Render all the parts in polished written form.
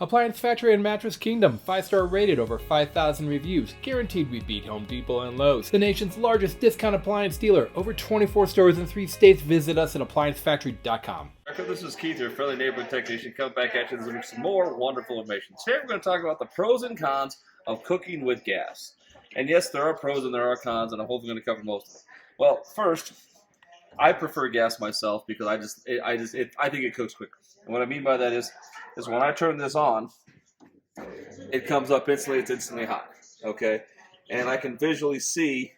Appliance Factory and Mattress Kingdom, 5-star rated, over 5,000 reviews, guaranteed we beat Home Depot and Lowe's. The nation's largest discount appliance dealer, over 24 stores in 3 states. Visit us at ApplianceFactory.com. This is Keith, your friendly neighborhood technician, coming back at you with some more wonderful information. Today we're going to talk about the pros and cons of cooking with gas. And yes, there are pros and there are cons, and I'm hopefully going to cover most of them. Well, first, I prefer gas myself because I think it cooks quicker. And what I mean by that is when I turn this on, it comes up instantly. It's instantly hot. Okay, and I can visually see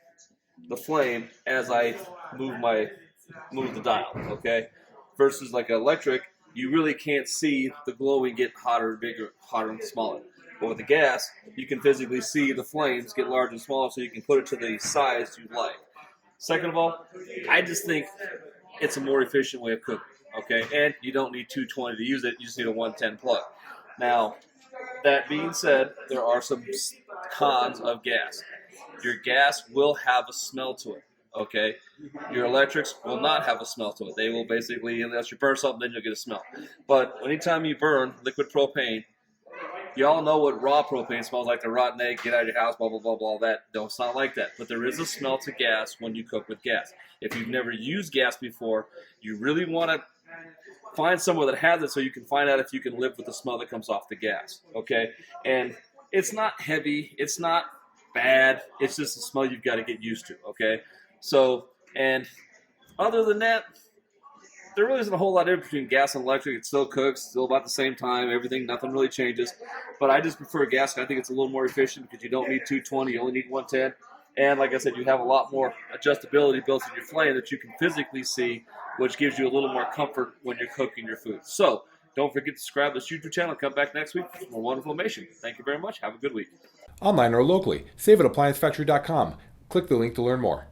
the flame as I move the dial. Okay, versus like electric, you really can't see the glowing get hotter, bigger, hotter, and smaller. But with the gas, you can physically see the flames get larger and smaller, so you can put it to the size you like. Second of all, I just think it's a more efficient way of cooking, okay? And you don't need 220 to use it, you just need a 110 plug. Now, that being said, there are some cons of gas. Your gas will have a smell to it, okay? Your electrics will not have a smell to it. They will basically, unless you burn something, then you'll get a smell. But anytime you burn liquid propane, you all know what raw propane smells like, the rotten egg, get out of your house, blah, blah, blah, blah, that. No, it's not like that. But there is a smell to gas when you cook with gas. If you've never used gas before, you really want to find somewhere that has it so you can find out if you can live with the smell that comes off the gas, okay? And it's not heavy. It's not bad. It's just a smell you've got to get used to, okay? So, and other than that, there really isn't a whole lot difference between gas and electric. It still cooks, still about the same time, everything, nothing really changes. But I just prefer gas. I think it's a little more efficient because you don't need 220, you only need 110. And like I said, you have a lot more adjustability built in your flame that you can physically see, which gives you a little more comfort when you're cooking your food. So don't forget to subscribe to this YouTube channel. Come back next week for more wonderful information. Thank you very much. Have a good week. Online or locally, save at ApplianceFactory.com. Click the link to learn more.